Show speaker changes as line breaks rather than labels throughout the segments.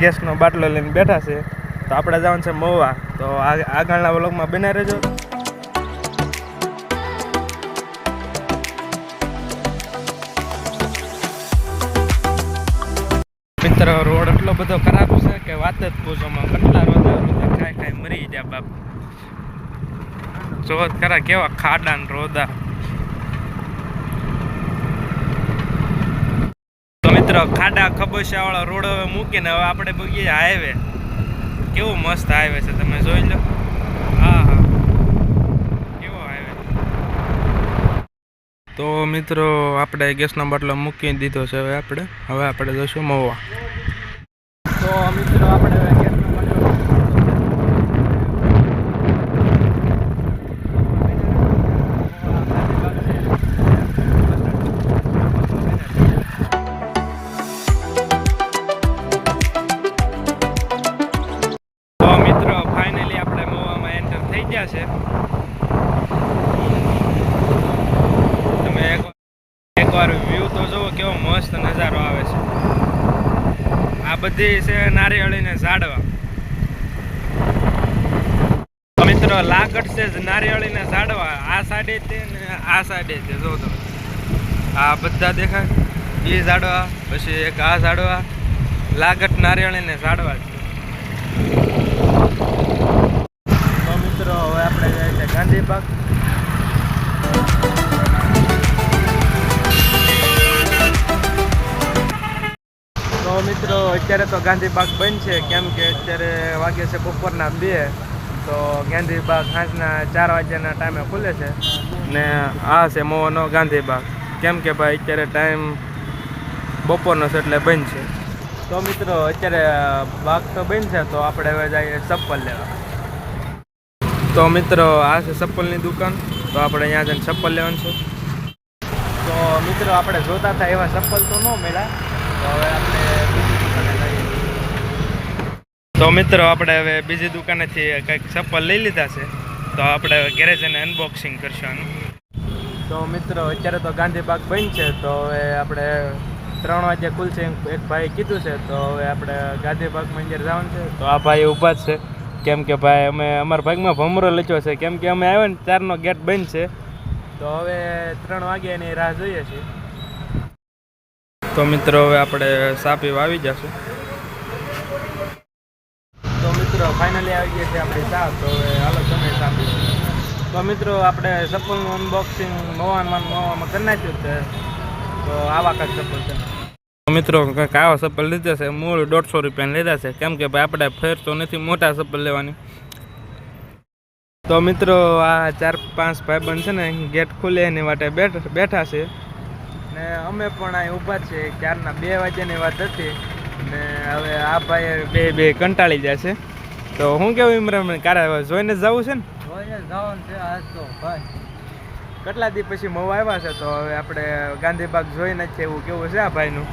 ગેસનો બાટલો લઈને બેઠા છે. તો આપણે જવાનું છે મહુવા. તો આગળના વ્લોગમાં બને રહેજો. મિત્ર, રોડ એટલો બધો ખરાબ છે કે વાત જ પૂછોમાં. કેટલા રોદા ખાઈ મરી ગયા બાપ. જોત ખરા કેવા ખાડા ને રોદા. તો મિત્રો, ખાડા ખબોશિયા વાળા રોડ હવે મૂકીને હવે આપણે બગીએ હાઈવે. કેવું મસ્ત હાઈવે છે, તમે જોઈ લો. હા કેવો હાઈવે. તો મિત્રો, આપણે ગેસનો બાટલો મૂકી દીધો છે. હવે આપણે જઈશું મહુવા. તો મિત્રો, આપણે ગેસનો બાટલો છે. તમે એકવાર વ્યૂ તો જુઓ, કેવો મસ્ત નજારો આવે છે. આ બધી છે નારિયેળીને ઝાડવા. મિત્રો, લાકડ છે નારિયેળીને ઝાડવા. આ સાઈડે છે ને આ સાઈડે છે. જો તમે આ બધા દેખાય એ ઝાડવા, પછી એક આ ઝાડવા. લાકડ નારિયેળીને ઝાડવા છે. મિત્રો, હવે આપણે જાય છે ગાંધીબાગ. તો મિત્રો, અત્યારે તો ગાંધીબાગ બંધ છે, કેમ કે અત્યારે વાગે છે બપોરના 2. તો ગાંધીબાગ સાંજના 4 વાગ્યાના ટાઈમે ખુલે છે. ને આ છે મહુવાનો ગાંધીબાગ, કેમ કે ભાઈ અત્યારે ટાઈમ બપોરનો છે એટલે બંધ છે. તો મિત્રો, અત્યારે બાગ તો બંધ છે, તો આપણે હવે જઈએ ચપ્પલ લેવા. તો મિત્રો, આ છે ચપ્પલની દુકાન. તો આપણે અહીંયા જઈને ચપ્પલ લેવાનું છે. તો મિત્રો, આપણે જોતા હતા એવા ચપ્પલ તો ન મળ્યા. તો હવે આપણે બીજી દુકાને જઈએ. તો મિત્રો, આપણે હવે બીજી દુકાનેથી કંઈક ચપ્પલ લઈ લીધા છે. તો આપણે ઘરે જઈને અનબોક્સિંગ કરશું. તો મિત્રો, અત્યારે તો ગાંધીબાગ બંધ છે. તો હવે આપણે 3 વાગે ખુલશે એક ભાઈ કીધું છે. તો હવે આપણે ગાંધીબાગમાં અંદર જવાનું છે. તો આ ભાઈ ઊભા જ છે, કેમ કે ભાઈ અમારા ભાગમાં ભમરો લખ્યો છે, કેમ કે અમે આવ્યા ને 4નો ગેટ બંધ છે. તો હવે 3 વાગ્યાની રાહ જોઈએ છીએ. તો મિત્રો, હવે આપણે ચા પીવા આવી જશું. તો મિત્રો, ફાઇનલી આવી ગયા છે આપણી ચા. તો હવે હાલો તમે ચા પીવો. તો મિત્રો, આપણે ચપ્પલનું અનબોક્સિંગ મહુવામાં કરી નાખ્યું છે. તો આવા કાંઈક ચપ્પલ છે. મિત્રો, કંઈક આવા ચપ્પલ લીધા છે. મૂળ 150 રૂપિયાને લીધા છે, કેમ કે ભાઈ આપણે ફેર તો નથી મોટા ચપ્પલ લેવાની. તો મિત્રો, આ 4-5 ભાઈબંધ છે ને ગેટ ખુલે એની વાટે બેઠા છે. ને અમે પણ અહીં ઊભા છે. 4ના 2 વાગ્યાની વાત હતી. ને હવે આ ભાઈ બે કંટાળી જાય છે. તો હું કેવું ઇમરાન, કારે જોઈને જ જવું છે ને? જોઈને જવાનું છે આજ તો ભાઈ. કેટલા દી પછી મહુવા આવ્યા છે. તો હવે આપણે ગાંધીબાગ જોઈને જ છે એવું કેવું છે આ ભાઈનું.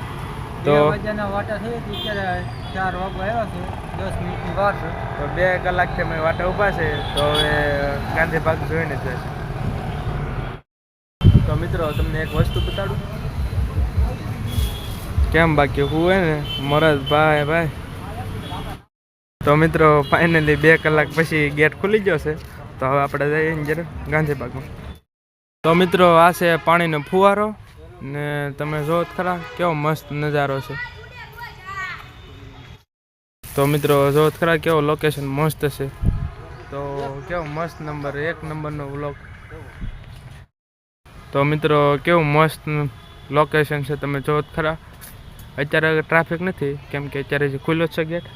તો 2 વાગ્યાના વાટા થઈ હતી, અત્યારે 4 વાગ્યા આવ્યા છે. 10 મિનિટની વાર છે. તો 2 કલાકથી અમે વાટે ઊભા છે. તો હવે ગાંધીબાગ જોઈને જ જશે. તો મિત્રો, તમને એક વસ્તુ બતાડું. કેમ બાકી હું હોય ને મરજ ભાઈ. તો મિત્રો, ફાઇનલી 2 કલાક પછી ગેટ ખુલી ગયો છે. તો હવે આપણે જઈએ જરા ગાંધીબાગમાં. તો મિત્રો, આ છે પાણીનો ફુવારો. ને તમે જો ખરા કેવો મસ્ત નજારો છે. તો મિત્રો, જો ખરા કેવો લોકેશન મસ્ત છે. તો કેવો મસ્ત નંબર 1 નંબરનો વ્લોગ. તો મિત્રો, કેવું મસ્ત લોકેશન છે, તમે જો ખરા. અત્યારે ટ્રાફિક નથી, કેમ કે અત્યારે જે ખુલ્લો છે ગેટ.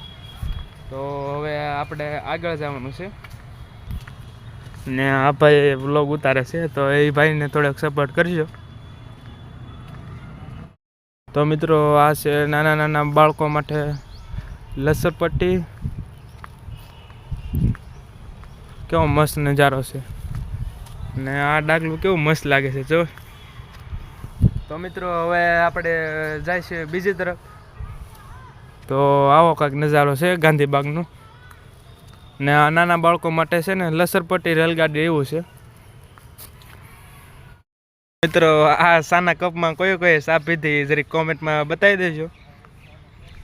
તો હવે આપણે આગળ જવાનું છે. ને આ ભાઈ વ્લોગ ઉતારે છે, તો એ ભાઈને થોડોક સપોર્ટ કરજો. તો મિત્રો, આ છે નાના બાળકો માટે લસરપટ્ટી. કેવો મસ્ત નજારો છે. ને આ ડાગલું કેવું મસ્ત લાગે છે જો. તો મિત્રો, હવે આપણે જાય છે બીજી તરફ. તો આવો કાંઈક નજારો છે ગાંધીબાગનો. ને આ નાના બાળકો માટે છે ને લસરપટ્ટી રેલગાડી એવું છે. મિત્રો, આ સાના કપમાં કોઈ ચા પીધી જરીક કોમેન્ટમાં બતાવી દેજો.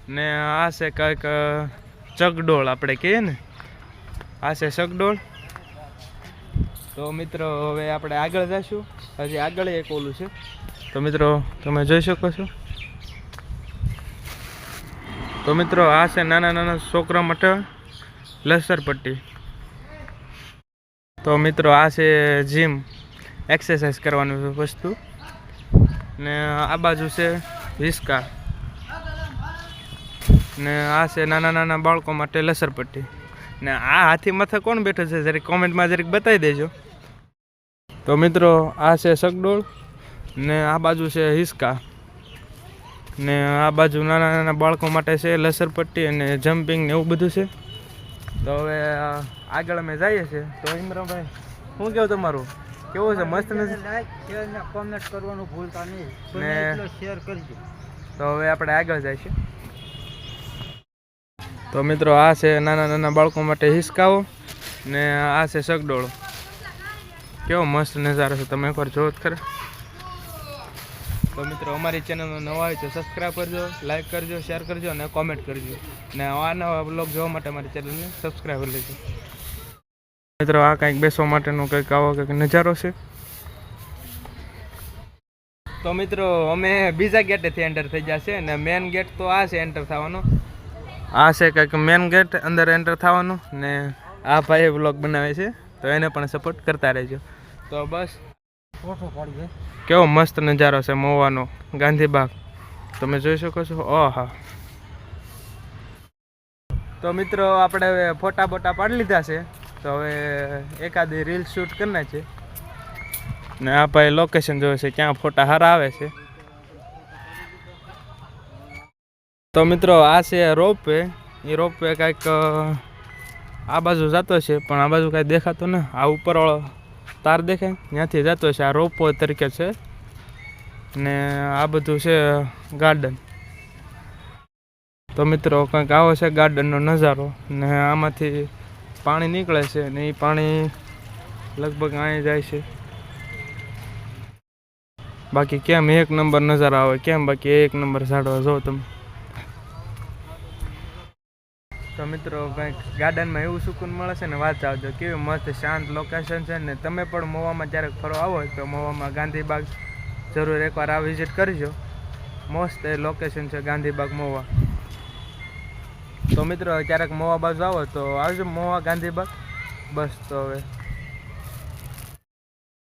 ને આ છે કંઈક ચગડોળ આપણે કહીએ ને, આ છે ચગડોળ. તો મિત્રો હવે આપણે આગળ જઈશું, હજી આગળ એક ઓલું છે. તો મિત્રો તમે જોઈ શકો છો. તો મિત્રો આ છે નાના નાના છોકરા માટે લસરપટ્ટી. તો મિત્રો આ છે જીમ, એક્સરસાઇઝ કરવાનું વસ્તુ. ને આ બાજુ છે હિસકા, ને આ છે નાના નાના બાળકો માટે લસરપટ્ટી. ને આ હાથી માથે કોણ બેઠો છે જરીક કોમેન્ટમાં જરીક બતાવી દેજો. તો મિત્રો આ છે ચગડોળ, ને આ બાજુ છે હિસકા, ને આ બાજુ નાના નાના બાળકો માટે છે લસરપટ્ટી અને જમ્પિંગ ને એવું બધું છે. તો હવે આગળ અમે જઈએ છીએ. તો ઇમરાનભાઈ શું કહું તમારું, કેવું છે? મસ્ત નથી?
લાઈક શેર ને કોમેન્ટ કરવાનું ભૂલતા નહીં
ને
શેર કરજો.
તો હવે આપણે આગળ જઈશું. તો મિત્રો આ છે નાના નાના બાળકો માટે હિસકાઓ, ને આ છે ચગડોળો. કેવો મસ્ત નજારો છે, તમે એકવાર જોવો જ ખરા. તો મિત્રો અમારી ચેનલમાં નવા હોય તો સબસ્ક્રાઈબ કરજો, લાઈક કરજો, શેર કરજો અને કોમેન્ટ કરજો. ને આ નવા બ્લોગ જોવા માટે અમારી ચેનલને સબસ્ક્રાઈબ કરી લેજો. મિત્રો આ કંઈક બેસવા માટેનો કંઈક આવો કંઈક નજારો છે. તો મિત્રો અમે બીજા ગેટેથી એન્ટર થઈ જશે, ને મેન ગેટ તો આ છે એન્ટર થવાનો. આ છે કંઈક મેન ગેટ, અંદર એન્ટર થવાનું. ને આ ભાઈ બ્લોગ બનાવે છે, તો એને પણ સપોર્ટ કરતા રહેજો. તો બસ
ફોટો પાડીએ.
કેવો મસ્ત નજારો છે મહુવાનો, ગાંધીબાગ તમે જોઈ શકો છો. ઓહા. તો મિત્રો આપણે હવે ફોટા બોટા પાડી લીધા છે. તો હવે એકાદી રીલ શૂટ કરના છે. ને આ ભાઈ લોકેશન જોવે છે ક્યાં ફોટા સારા આવે છે. તો મિત્રો આ છે રોપવે. એ રોપવે કાંઈક આ બાજુ જતો છે, પણ આ બાજુ કાંઈ દેખાતો ને. આ ઉપરવાળો તાર દેખાય ત્યાંથી જતો છે. આ રોપવે તરીકે છે. ને આ બધું છે ગાર્ડન. તો મિત્રો કંઈક આવો છે ગાર્ડનનો નજારો. ને આમાંથી પાણી નીકળે છે, ને એ પાણી લગભગ અહીં જાય છે. બાકી કેમ એક નંબર નજારો આવે, કેમ બાકી એક નંબર ઝાડવા જો તમે. તો મિત્રો કંઈક ગાર્ડનમાં એવું સુકૂન મળે છે ને વાત આવજો. કેવી મસ્ત શાંત લોકેશન છે. ને તમે પણ મહુવામાં ક્યારેક ફરવા આવો તો મહુવામાં ગાંધીબાગ જરૂર એકવાર આ વિઝિટ કરજો. મસ્ત એ લોકેશન છે ગાંધીબાગ મહુવા. તો મિત્રો ક્યારેક મહુવા બાજુ આવો તો આવજો મહુવા ગાંધીબાગ. બસ તો હવે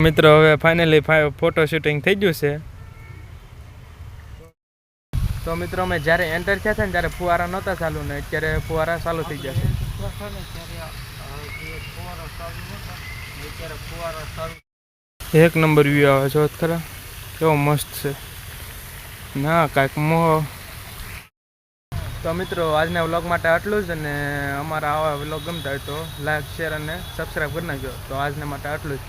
મિત્રો હવે ફાઇનલી ફોટો શૂટિંગ થઈ ગયું છે. તો મિત્રો અમે જ્યારે એન્ટર થયા હતા ને ત્યારે ફુવારા નહોતા ચાલુ, ને અત્યારે ફુવારા ચાલુ થઈ ગયા છે. એક નંબર વ્યૂ આવે જો ખરા, કેવો મસ્ત છે ના કાંઈક મોહ. તો મિત્રો આજના વ્લોગ માટે આટલું જ. અને અમારા આવા વ્લોગ ગમતા હોય તો લાઈક શેર અને સબસ્ક્રાઈબ કરી નાખજો. તો આજના માટે આટલું જ.